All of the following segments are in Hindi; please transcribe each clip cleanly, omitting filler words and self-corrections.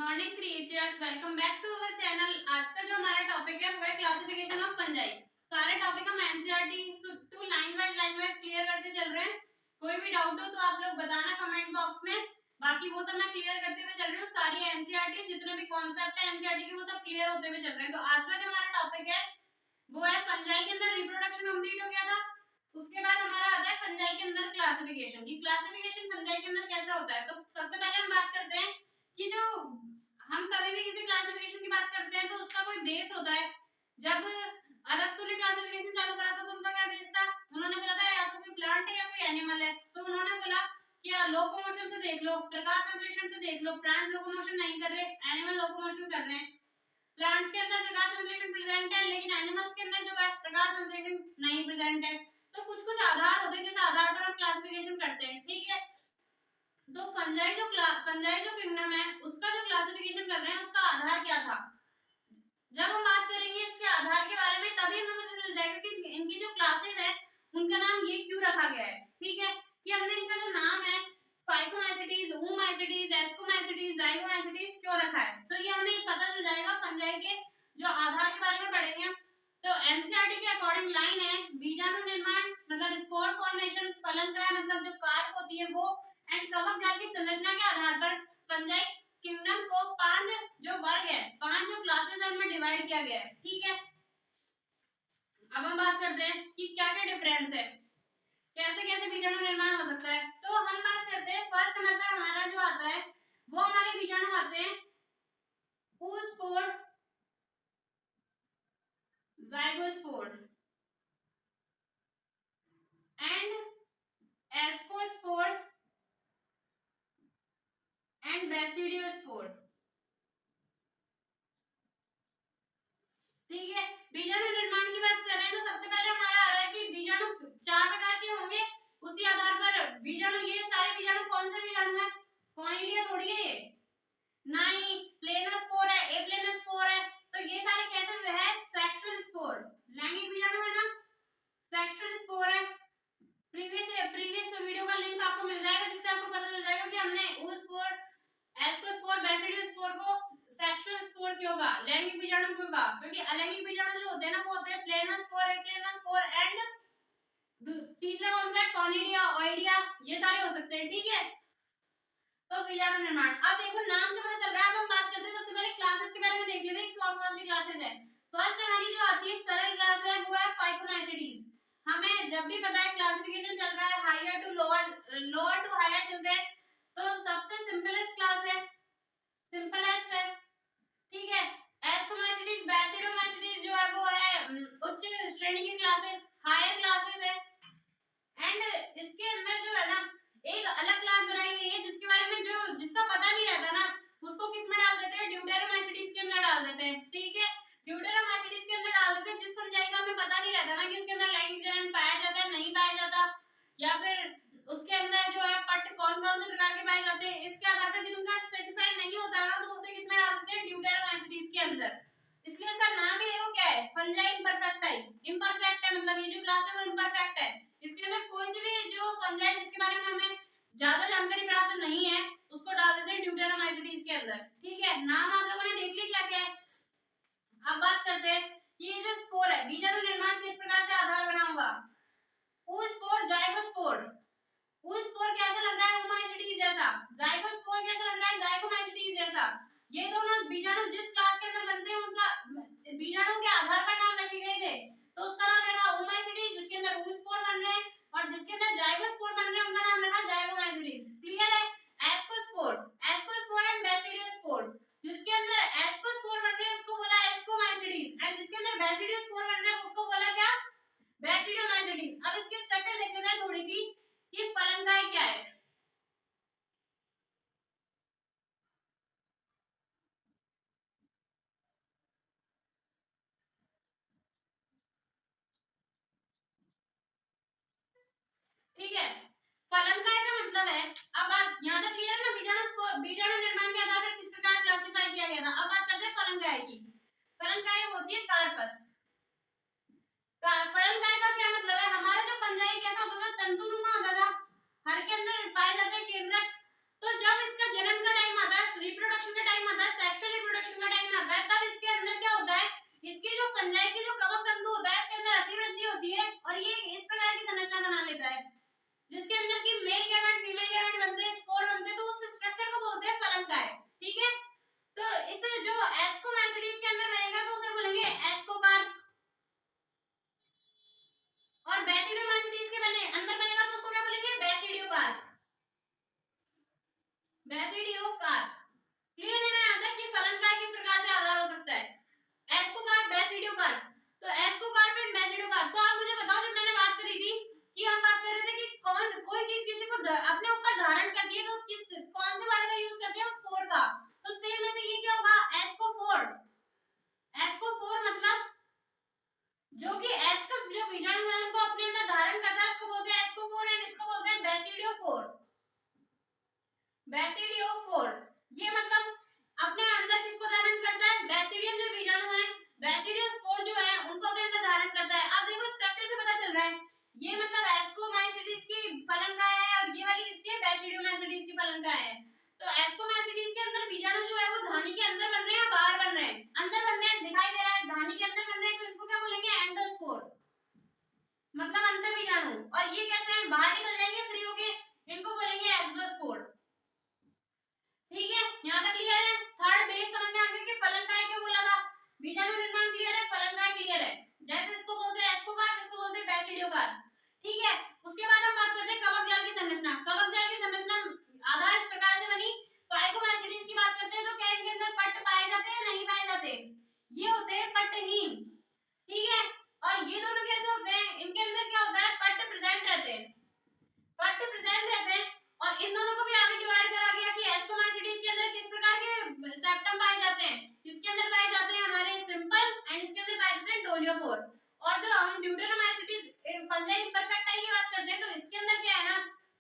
Morning creatures, welcome back to our channel. आज का जो हमारा टॉपिक है वो है क्लासिफिकेशन ऑफ फंजाई। सारे टॉपिक हम NCERT to line wise clear करते चल रहे हैं। कोई भी डाउट हो तो आप लोग बताना कमेंट बॉक्स में, बाकी वो सब मैं क्लियर करते हुए चल रही हूँ। सारी एनसीईआरटी जितने भी कॉन्सेप्ट है एनसीईआरटी के वो सब क्लियर होते हुए चल रहे हैं। तो आज का जो हमारा टॉपिक है वो है फंजाई के अंदर रिप्रोडक्शन कंप्लीट हो गया था। उसके बाद हमारा आता है फंजाई के अंदर क्लासिफिकेशन। की क्लासिफिकेशन फंजाई के अंदर कैसा होता है, तो सबसे पहले हम बात करते हैं कि जो हम कभी भी किसी क्लासिफिकेशन की बात करते हैं तो उसका कोई बेस होता है। जब अरस्तु ने क्लासिफिकेशन चालू करा था तो उनका क्या बेस था? उन्होंने बोला था या तो कोई प्लांट है या कोई एनिमल है। तो उन्होंने बोला कि लोकोमोशन से देख लो, प्रकाश संश्लेषण से देख लो, प्लांट लोकोमोशन नहीं कर रहे, एनिमल लोकोमोशन कर रहे हैं। प्लांट्स के अंदर प्रकाश संश्लेषण प्रेजेंट है लेकिन एनिमल्स के अंदर जो है प्रकाश संश्लेषण नहीं प्रेजेंट है। तो कुछ कुछ आधार होते हैं जिस आधार पर हम क्लासिफिकेशन करते हैं, ठीक है। तो फंजाई जो किंगडम है उसका जो क्लासिफिकेशन कर रहे हैं उसका आधार क्या था, जब हम बात करेंगे इसके आधार के बारे में तभी हमें पता चल जाएगा कि इनकी जो क्लासेस है उनका नाम ये क्यों रखा गया है, ठीक है। कि हमने इनका जो नाम है फाइकोमाइसीटीज, oomaइसीटीज, एस्कोमाइसीटीज, जाइगोमाइसीटीज क्यों रखा है, तो ये हमें पता चल जाएगा फंजाई के जो आधार के बारे में पढ़ेंगे। तो एनसीईआरटी के अकॉर्डिंग लाइन है बीजाणु निर्माण मतलब स्पोर फॉर्मेशन, फलन का मतलब जो कार्प होती है वो, एंड कवक जाल की संरचना के आधार पर फंजाई किंगडम को 5 जो वर्ग है, 5 जो क्लासेस है उनमें डिवाइड किया गया है, ठीक है। अब हम बात करते हैं कि क्या क्या डिफरेंस है, कैसे कैसे बीजाणु निर्माण हो सकता है। तो हम बात करते हैं फर्स्ट नंबर पर हमारा जो आता है वो हमारे बीजाणु आते हैं oospore, zygospore and ascospore and basidiospore, ठीक है। बीजाणु निर्माण की बात कर रहे हैं तो सबसे पहले हमारा आ रहा है कि बीजाणु 4 प्रकार के होंगे। उसी आधार पर बीजाणु, ये सारे बीजाणु कौन से बीजाणु है, कॉनिडिया थोड़ी है ये, ना ही प्लेनोस्पोर है, एप्लेनोस्पोर है। तो ये सारे कैसे है, सेक्सुअल स्पोर, लैंगिक बीजाणु है ना, सेक्सुअल स्पोर है। प्रीवियस वीडियो का लिंक आपको मिल जाएगा जिससे आपको पता चल जाएगा कि हमने oospore, ascospore, basidiospore को सेक्सुअल स्पोर क्यों कहा, लैंगिक बीजाणु क्यों कहा, क्योंकि अलैंगिक बीजाणु जो होते हैं ना वो होते हैं प्लेनोस्पोर, एक्लेनोस्पोर एंड तीसरा कौन सा है, कॉनिडिया, ओइडिया, ये सारे हो सकते हैं, ठीक है। तो बीजाणु निर्माण, अब देखो नाम से पता चल रहा है। अब हम बात करते हैं सबसे पहले क्लासेस के बारे में, देख लेते हैं कौन कौन सी क्लासेस है। फर्स्ट हमारी जो आती है सरल क्लास है वो है फाइकोमाइसीटीज। हमें जब भी पता है क्लासिफिकेशन चल रहा है higher to lower, lower to higher चलते हैं, तो सबसे सिंपलेस्ट क्लास है, सिंपलेस्ट है, ठीक है। एस्कोमाइसीटीज, बैसिडोमाइसीटीज जो है वो है उच्च श्रेणी की क्लासेस, हायर क्लासेस है। एंड इसके अंदर जो है ना एक अलग क्लास बनाई गई है जिसके बारे में जो जिसका पता नहीं रहता ना उसको किस में डाल देते हैं, ड्यूटेरोमाइसीटीज के अंदर डाल देते हैं, ठीक है। ड्यूटेरोमाइसीटीज के अंदर डाल देते हैं जिस फंजाई का हमें पता नहीं रहता ना कि उसके अंदर लैंगिक जनन पाया जाता है नहीं पाया जाता, या फिर उसके अंदर जो है पट्ट कौन कौन से प्रकार के पाए जाते हैं, इसके आधार पर यदि उनका स्पेसिफाई नहीं होता है ना तो उसे किस में डाल देते हैं, ड्यूटेरोमाइसीटीज के अंदर। इसलिए इसका नाम ही देखो क्या है, फंजाई इम्परफेक्ट टाइप। इम्परफेक्ट है मतलब ये जो क्लास है वो इम्परफेक्ट है, इसके अंदर कोई सी भी जो फंजाई जिसके बारे में हमें ज्यादा जानकारी प्राप्त नहीं है उसको डाल देते हैं ड्यूटेरोमाइसीटीज के अंदर, ठीक है। नाम आप लोगों ने देख लिया क्या क्या है। अब बात करते हैं कि ये जो स्पोर है बीजाणु निर्माण किस प्रकार से आधार बना होगा, oospore, जाइगोस्पोर। oospore कैसा लग रहा है, oomaइसीटीज जैसा, जाइगोस्पोर कैसा लग रहा है, जाइगोमाइसीटीज जैसा। ये दोनों बीजाणु जिस क्लास के अंदर बनते हैं उनका बीजाणु के आधार पर नाम रखे गए थे, तो उसका नाम रखा oomaइसीटीज जिसके अंदर oospore बन रहे हैं, और जिसके अंदर जाइगोस्पोर बन रहे हैं उनका नाम रखा जाइगोमाइसीटीज, क्लियर है। एस्कोस्पोर, एस्कोस्पोर एंड बैसिडियोस्पोर, जिसके अंदर एस्कोस्पोर बन रहे हैं उसको बोला एस्कोमाइसीटीज, एंड जिसके अंदर बैसिडियोस्पोर बन रहे हैं उसको बोला क्या, बैसिडियोमाइसीटीज। अब इसकी स्ट्रक्चर देख लेते हैं थोड़ी सी कि फलनकाय क्या है। ठीक है, फलनकाय का मतलब है, अब बात यहाँ तक क्लियर है ना, बीजाणु निर्माण के आधार पर किस प्रकार क्लासिफाई किया गया था। अब बात करते हैं फलनकाय की। फलनकाय होती है कार्पस। फलनकाय का क्या मतलब है, हमारा जो फंजाई कैसा होता था, तंतुनुमा होता था, हर के अंदर पाए जाते हैं केंद्रक। तो जब इसका जनन का टाइम आता है, रिप्रोडक्शन का टाइम आता है ये होते हैं पट्टहीन, ठीक है। और ये दोनों कैसे होते हैं, इनके अंदर क्या होता है, पट्ट प्रेजेंट रहते हैं, पट्ट प्रेजेंट रहते हैं। और इन दोनों को भी आगे डिवाइड करा गया कि एस्कोमाइसिटीज के अंदर किस प्रकार के सेप्टम पाए जाते हैं, इसके अंदर पाए जाते हैं हमारे सिंपल एंड इसके अंदर पाए जाते हैं डोलियोपोर। और जो हम ड्यूटेरोमाइसिटीज फंजाई इम्परफेक्टा की बात करते हैं तो इसके अंदर क्या है ना,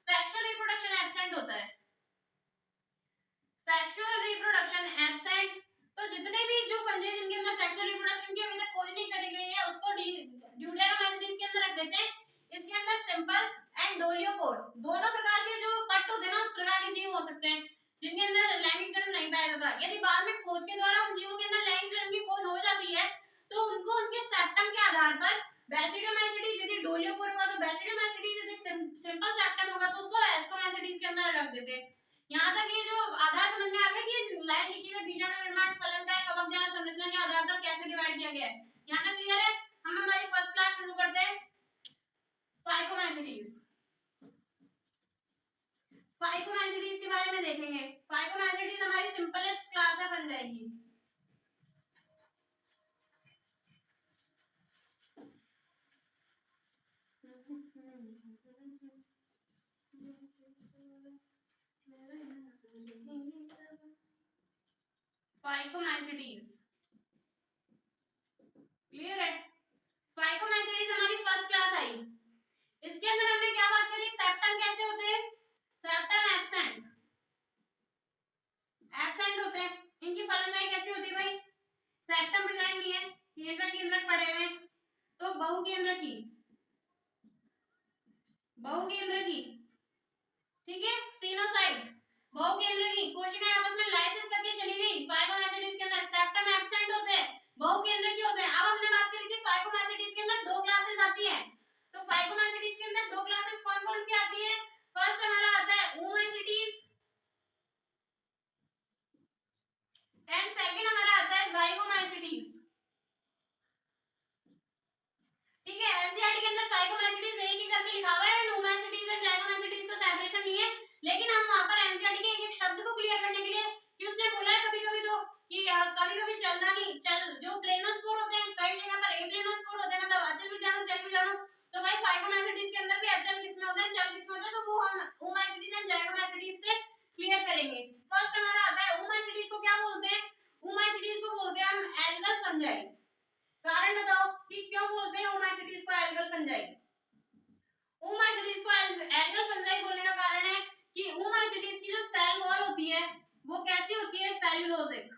सेक्सुअल रिप्रोडक्शन एब्सेंट होता है, सेक्सुअल रिप्रोडक्शन एब्सेंट। तो जितने भी जो फंजाई जिनके अंदर सेक्सुअल रिप्रोडक्शन की अभी तक खोज नहीं करी गई है उसको ड्यूटेरोमाइसिटीज के अंदर रख देते हैं। इसके अंदर सिंपल एंड डोलियोपोर दोनों प्रकार के जो पट्ट होते हैं ना उस प्रकार के जीव हो सकते हैं जिनके अंदर लैंगिक जन्म नहीं पाया जाता। यदि बाद में खोज के द्वारा उन जीवों के अंदर लैंगिक जन्म की खोज हो जाती है तो उनको उनके सेप्टम के आधार पर बेसिडोमाइसिटीज, यदि डोलियोपोर होगा तो बेसिडोमाइसिटीज, यदि सिंपल सेप्टम होगा तो उसको एस्कोमाइसिटीज के अंदर रख देते हैं। यहाँ तक ये जो आधार समझ में आ गया कि लाइन लिखी हुई बीजाणु निर्माण फलन का कवक जाल संरचना के आधार पर कैसे डिवाइड किया गया है, यहाँ तक क्लियर है। हम हमारी फर्स्ट क्लास शुरू करते हैं। फाइकोमाइसिटीज, फाइकोमाइसिटीज के बारे में देखेंगे। फाइकोमाइसिटीज हमारी सिंपलेस्ट क्लास है बन जाएगी। फाइकोमाइसिटीज क्लियर है। फाइकोमाइसिटीज हमारी फर्स्ट क्लास आई। इसके अंदर हमने क्या बात करी, सेप्टम कैसे होते हैं, सेप्टम एब्सेंट, एब्सेंट होते हैं। इनकी फलनदायी कैसी होती है भाई, सेप्टम प्रेजेंट नहीं है, केंद्रक केंद्रक पड़े हुए तो बहुकेंद्रक की, बहुकेंद्र की, ठीक है, सिनोसाइड बहुकेंद्र की कोशिकाएं आपस में लाइसिस करके चली गई। फाइकोमाइसिटीज के अंदर सेप्टम एब्सेंट होते हैं, बहुकेंद्र की होते हैं। अब हमने बात करी थी फाइकोमाइसिटीज के अंदर दो क्लासेस आती है, तो फाइकोमाइसिटीज के अंदर दो क्लासेस कौन कौन सी आती है, फर्स्ट हमारा आता है oomaइसिटीज एंड सेकंड हमारा आता है ज़ाइगोमाइसिटीज, ठीक है। एनसीईआरटी के अंदर फाइकोमाइसिटीज एक ही करके लिखा हुआ है, oomaइसिटीज एंड ज़ाइगोमाइसिटीज का सेपरेशन नहीं है, लेकिन हम वहां पर एनसीईआरटी के एक एक शब्द को क्लियर करने के लिए कि उसने बोला है कभी कभी तो कि कभी कभी चलना नहीं चल, जो प्लेनोस्पोर होते हैं कई जगह पर एप्लेनोस्पोर होते हैं, मतलब अचल बीजाणु चल बीजाणु, तो भाई फाइकोमाइसिटीज के अंदर भी अचल किस्में होते हैं चल किस्में होते हैं, तो वो हम oomaइसिटीज एंड ज़ाइगोमाइसिटीज से क्लियर करेंगे। फर्स्ट हमारा आता है oomaइसिटीज को क्या बोलते हैं, oomaइसिटीज को बोलते हैं हम एल्गल फंजाई। कारण बताओ कि क्यों बोलते हैं oomaइसिटीज को एल्गल फंजाई। oomaइसिटीज को एल्गल फंजाई बोलने का कारण है कि oomaइसिटीज की जो सेल वॉल होती है वो कैसी होती है, सेल्यूलोजिक,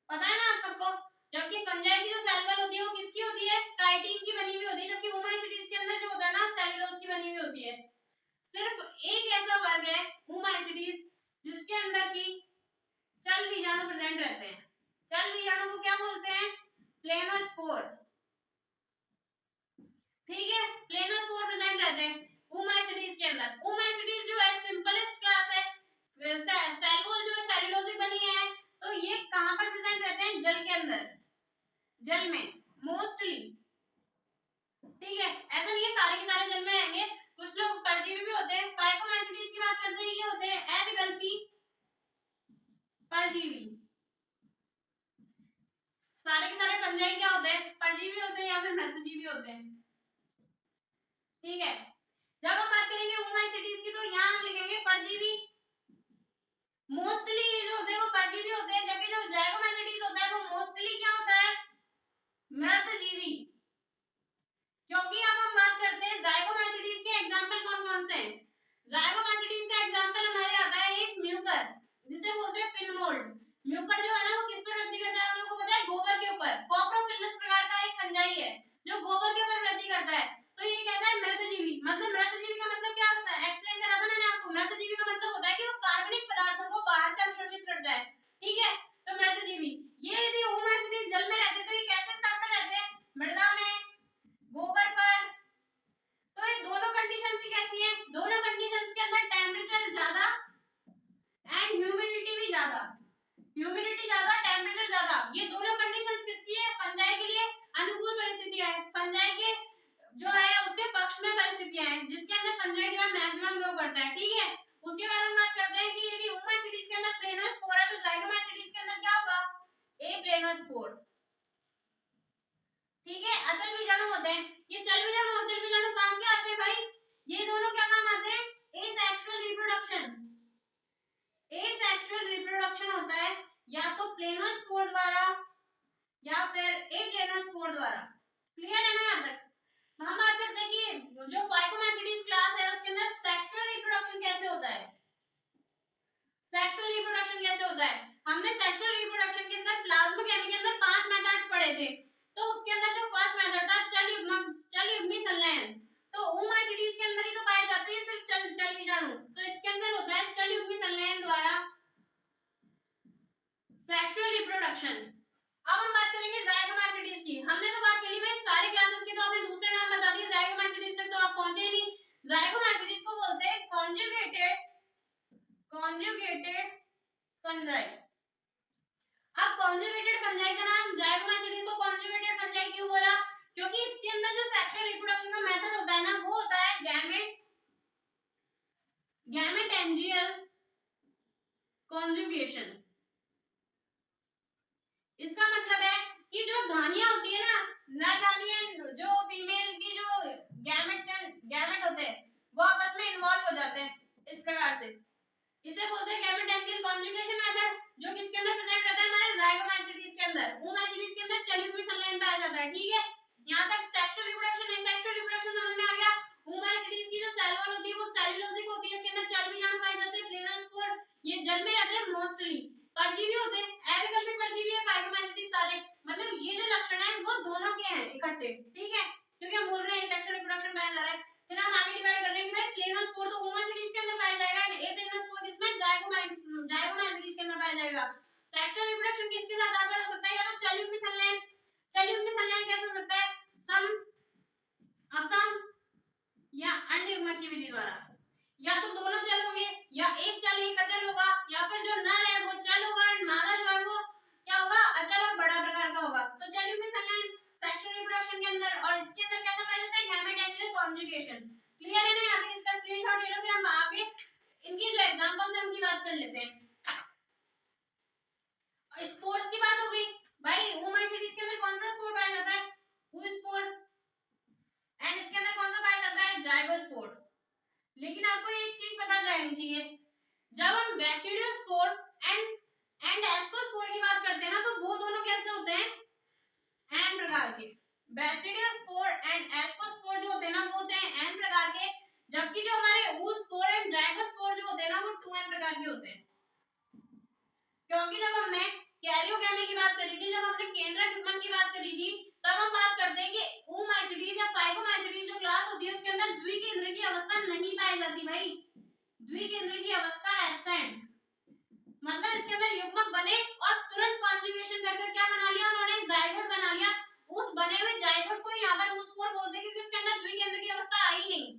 पता है ना आप सबको। जबकि फंजाई की जो सेल वॉल होती है वो किसकी होती है, काइटिन की बनी हुई होती है, जबकि oomaइसिटीज के अंदर जो होता है ना सेल्यूलोज की बनी हुई होती है। सिर्फ एक ऐसा वर्ग है oomaइसिटीज जिसके अंदर की चल बीजाणु प्रेजेंट रहते हैं। चल बीजाणु को क्या बोलते हैं, प्लेनोस्पोर, ठीक है, प्लेनोस्पोर प्रेजेंट रहते हैं oomaइसिटीज के अंदर। oomaइसिटीज जो है सिंपलेस्ट क्लास है, सेल वॉल जो है सेल्यूलोजिक बनी है, तो ये कहां पर प्रेजेंट रहते हैं, जल के अंदर, जल में मोस्टली, ठीक है। ऐसा नहीं है सारे के सारे जल में रहेंगे, कुछ लोग परजीवी भी होते हैं। फाइकोमाइसिटीज की बात करते हैं, ये होते हैं अविकल्पी परजीवी। सारे के सारे फंजाई क्या होते हैं, परजीवी होते हैं या फिर मृतजीवी होते हैं, ठीक है। जब हम बात करेंगे oomaइसिटीज की तो यहाँ हम लिखेंगे परजीवी, मोस्टली ये जो होते हैं वो परजीवी होते हैं, जबकि जो ज़ाइगोमाइसिटीज होता है वो मोस्टली क्या होता है, मृतजीवी। क्योंकि अब हम बात करते हैं ज़ाइगोमाइसिटीज के एग्जांपल कौन कौन से हैं। ज़ाइगोमाइसिटीज का एग्जांपल हमारे आता है एक म्यूकर, जिसे बोलते हैं पिन मोल्ड। म्यूकर जो है ना वो किस पर वृद्धि करता है, आप लोगों को पता है, गोबर के ऊपर। कॉप्रोफिलस प्रकार का एक फंजाई है जो गोबर के ऊपर वृद्धि करता है। तो ये कैसा है, मृतजीवी। मतलब मृतजीवी का मतलब क्या एक्सप्लेन करा था मैंने आपको, मृतजीवी का मतलब होता है कि वो कार्बनिक पदार्थों को बाहर से अवशोषित करता है, ठीक है। तो मृतजीवी ये यदि oomaइसिटीज जल में रहते तो ये कैसे स्थान पर रहते हैं, मृदा में, गोबर पर। तो ये दोनों कंडीशंस कैसी हैं, दोनों कंडीशंस के अंदर टेंपरेचर ज्यादा एंड ह्यूमिडिटी भी ज्यादा, ह्यूमिडिटी ज्यादा टेंपरेचर ज्यादा, ये दोनों कंडीशंस किसकी है, फंजाई के लिए अनुकूल परिस्थितियां है, फंजाई के जो है उसके पक्ष में परिस्थितियां हैं, जिसके अंदर फंजाई जो है मैक्सिमम ग्रो करता है, ठीक है। उसके बाद हम बात करते हैं कि यदि oomaइसिटीज के अंदर प्लेनोस्पोर है तो ज़ाइगोमाइसिटीज के अंदर क्या होगा, ए प्लेनोस्पोर, या फिर एप्लेनोस्पोर द्वारा। क्लियर है ना यहाँ तक? हम बात करते हैं कि जो फाइकोमैचिडीज क्लास है उसके अंदर सेक्सुअल रिप्रोडक्शन कैसे होता है। सेक्सुअल रिप्रोडक्शन कैसे होता है? हमने सेक्सुअल रिप्रोडक्शन के अंदर प्लाज्मोकेमी के अंदर 5 मेथड्स पढ़े थे। तो उसके अंदर जो फर्स्ट मेथड था चल युग्मी संलयन, तो ओमाइसीडीज के अंदर ही तो पाए जाते हैं सिर्फ चल बीजाणु। तो इसके अंदर होता है चल युग्मी संलयन द्वारा सेक्सुअल रिप्रोडक्शन। अब हम बात करेंगे जाइगोमैटिडीज की। हमने तो बात करी भाई सारी क्लासेस की, तो आपने दूसरे नाम बता दिए, जाइगोमैटिडीज तक तो आप पहुंचे ही नहीं। जाइगोमैटिडीज को बोलते हैं कॉन्जुगेटेड फंजाई। अब कॉन्जुगेटेड फंजाई का नाम जाइगोमैटिडीज को कॉन्जुगेटेड फंजाई क्यों बोला? क्योंकि इसके अंदर जो सेक्सुअल रिप्रोडक्शन का मेथड होता है ना वो होता है गैमेटेंजियल कॉन्जुगेशन। इसका मतलब है कि जो धानियां होती है ना, नर धानी एंड जो फीमेल की जो गैमेट होते हैं वो आपस में इन्वॉल्व हो जाते हैं इस प्रकार से। इसे बोलते हैं गैमेटेंजियल कॉन्जुगेशन मेथड, जो किसके अंदर प्रेजेंट रहता है? हमारे जाइगोमैटिडीज के अंदर। ओमाइसीडीज के अंदर चल युग्मी संलयन पाया जाता है। ठीक है, यहां तक सेक्सुअल रिप्रोडक्शन है। सेक्सुअल रिप्रोडक्शन समझ में आ गया। ओमाइसीडीज की जो सेल वॉल होती है वो सेल्यूलोजिक होती है, इसके अंदर चल बीजाणु पाए जाते हैं, प्लेनोस्पोर ये जल में रहते हैं मोस्टली। परजीवी होते हैं, एपिकल भी परजीवी है, फाइकोमैटिडीज सारे। मतलब ये जो लक्षण है वो दोनों के हैं इकट्ठे। ठीक है, क्योंकि हम बोल रहे हैं सेक्सुअल रिप्रोडक्शन पाया जा रहा है। फिर हम आगे डिवाइड कर रहे हैं कि भाई प्लेनोस्पोर तो ओमाइसीडीज के अंदर पाया जाएगा एंड एप्लेनोस्पोर किसमें? जाइगोमैटिडीज के अंदर पाया जाएगा। सेक्सुअल रिप्रोडक्शन किसके साथ आधार हो सकता है? या तो चल युग्मी संलयन। चल युग्मी संलयन कैसे हो सकता है? सम, असम या अन्य युग्मक की विधि द्वारा। या तो दोनों चल होंगे, या एक चल एक अचल होगा, या फिर जो नर है वो चल होगा और मादा जो है वो क्या होगा? अचल और बड़ा प्रकार का होगा। तो चल युग्मी संलयन सेक्सुअल रिप्रोडक्शन के अंदर, और इसके अंदर कैसा पाया जाता है? गैमेटेंजियल कॉन्जुगेशन। क्लियर है ना? यहाँ तक इसका स्क्रीनशॉट ले लो, फिर हम आगे इनकी जो एग्जांपल्स हैं उनकी बात कर लेते हैं। स्पोर्स की बात हो गई भाई, ओमाइसीडीज के अंदर कौन सा स्पोर पाया जाता है? oospore। एंड इसके अंदर कौन सा पाया जाता है? जाइगोस्पोर। लेकिन आपको एक चीज पता रहनी चाहिए, जब हम बैसिडियोस्पोर एंड एस्कोस्पोर की बात करते हैं ना तो वो दोनों कैसे होते हैं? एन प्रकार के। बैसिडियोस्पोर एंड एस्कोस्पोर जो होते हैं ना वो होते हैं एन प्रकार के, जबकि जो हमारे oospore एंड जाइगोस्पोर जो होते हैं ना वो 2n प्रकार के होते हैं। क्योंकि जब हमने कैरियोगैमी की बात करी थी, जब हमने केंद्रक युग्मन की बात करी थी, तब हम बात करते हैं कि ओमाइसीडीज या फाइकोमैचिडीज जो क्लास होती है उसके अंदर द्विकेंद्र की अवस्था नहीं पाई जाती भाई। द्विकेंद्र की अवस्था एब्सेंट। मतलब इसके अंदर युग्मक बने और तुरंत कॉन्जुगेशन करके क्या बना लिया उन्होंने? जाइगोट बना लिया। उस बने हुए जाइगोट को यहाँ पर oospore बोलते हैं क्योंकि उसके अंदर द्विकेंद्र की अवस्था आई नहीं।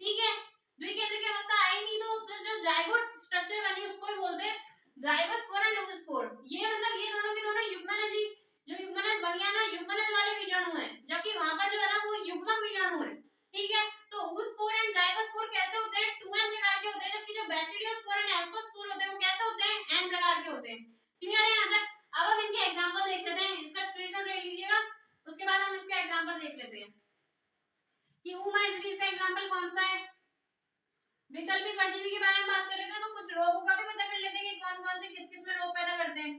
ठीक है, द्विकेंद्र की अवस्था आई नहीं तो उससे जो जाइगोट स्ट्रक्चर बनी उसको ही बोलते हैं जाइगोस्पोर एंड oospore। ये मतलब ये दोनों के दोनों युग्मनज ही, जो युग्मनज बन गया ना, युग्मनज वाले बीजाणु हैं, जबकि वहां पर जो है ना वो युग्मक बीजाणु है। ठीक है, तो oospore एंड जाइगोस्पोर कैसे होते हैं? 2n प्रकार के होते हैं, जबकि जो बैसिडियोस्पोर एंड एस्कोस्पोर होते हैं वो कैसे होते हैं? n प्रकार के होते हैं। क्लियर है यहाँ तक? अब हम इनके एग्जांपल देख लेते हैं, इसका स्क्रीनशॉट ले लीजिएगा, उसके बाद हम इसका एग्जांपल देख लेते हैं कि ओमाइसीडीज का एग्जांपल कौन सा है। विकल्पी परजीवी के बारे में बात कर रहे थे तो कुछ रोगों का भी पता कर लेते हैं कि कौन कौन से किस किस में रोग पैदा करते हैं।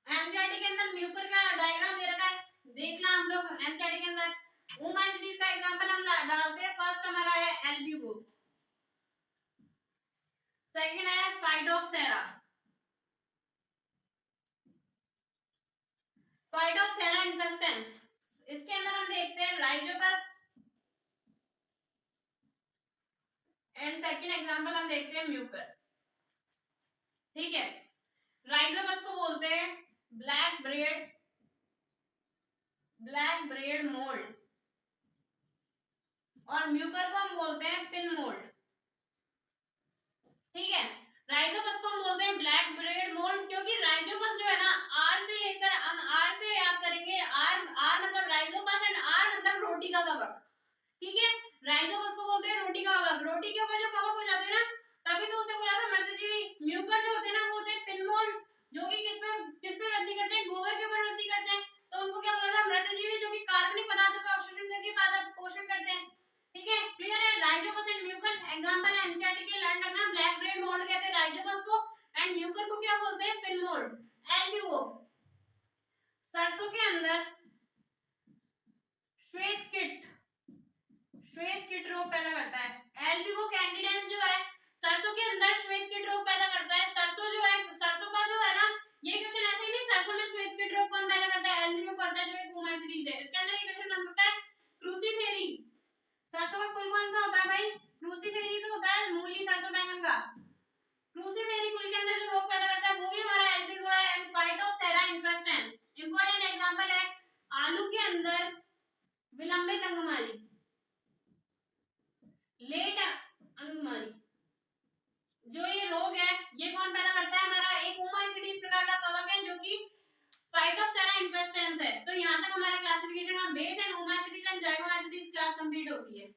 एनसीईआरटी के अंदर म्यूकर का डायग्राम दे रखा है, देखना हम लोग एनसीईआरटी के अंदर। ओमाइसीडीज का एग्जांपल हम डालते हैं। फर्स्ट हमारा है एल्ब्यूगो, सेकंड है फाइटोप्थेरा। फाइटोप्थेरा इन्फेस्टेंस, इसके अंदर हम देखते हैं राइजोपस एंड सेकंड एग्जांपल हम देखते हैं म्यूकर। ठीक है, राइजोपस को बोलते हैं ब्लैक ब्रेड मोल्ड और म्यूकर को हम बोलते हैं पिन मोल्ड। ठीक है, राइजोपस को हम बोलते हैं ब्लैक ब्रेड मोल्ड क्योंकि राइजोपस जो है ना आर से लेकर, हम आर से याद करेंगे, आर मतलब राइजोपस एंड आर मतलब रोटी का कवक। ठीक है, राइजोपस को बोलते हैं रोटी का कवक। रोटी के ऊपर जो कवक हो जाते हैं ना तभी तो उसे बोला था मृतजीवी। म्यूकर जो होते हैं ना वो होते हैं पिन मोल्ड, जो कि किस पे वृद्धि करते हैं? गोबर के ऊपर वृद्धि करते हैं। तो उनको क्या बोला था? मृतजीवी, जो कि कार्बनिक पदार्थों का अवशोषण करके पादप पोषण करते हैं। ठीक है, क्लियर है? राइजोपस एंड म्यूकर एग्जांपल है एनसीईआरटी के, लर्न रखना। ब्लैक ब्रेड मोल्ड कहते हैं राइजोपस को एंड म्यूकर को क्या बोलते हैं? Pin mould. इन्फेस्टेंस है। तो यहाँ तक हमारा classification of base and oomycetes and zygomycetes class complete होती है।